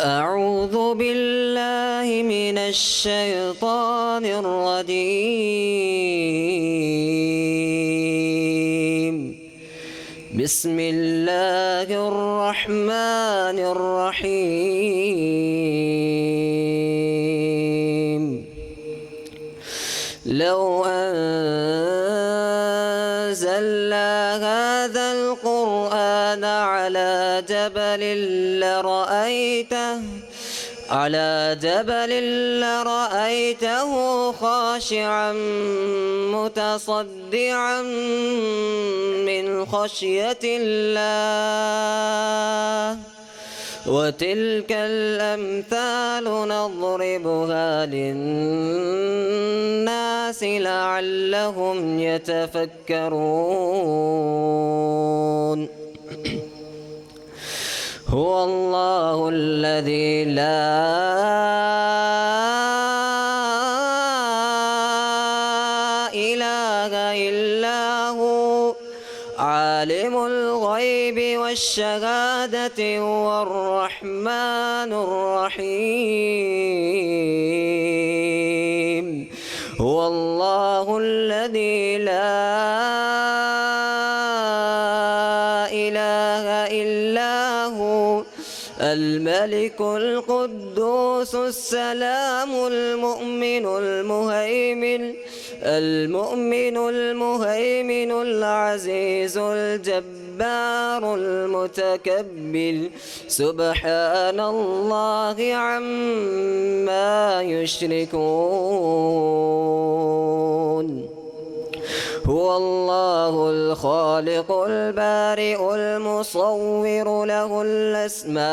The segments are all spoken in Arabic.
أعوذ بالله من الشيطان الرجيم. بسم الله الرحمن الرحيم. لو أنزلنا هذا القرآن على جبل لرأيته خاشعا متصدعا من خشية الله. وتلك الأمثال نضربها للناس لعلهم يتفكرون. هو الله الذي لا إله إلا هو عالم الغيب والشهادة هو الرحمن الرحيم. هو الله الذي لا إله إلا هو الملك القدوس السلام المؤمن المهيمن العزيز الجبار المتكبر سبحان الله عما يشركون. هو الله الخالق البارئ المصور له الأسماء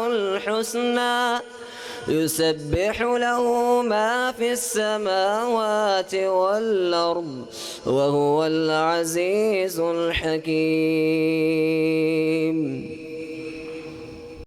الحسنى يسبح له ما في السماوات والأرض وهو العزيز الحكيم.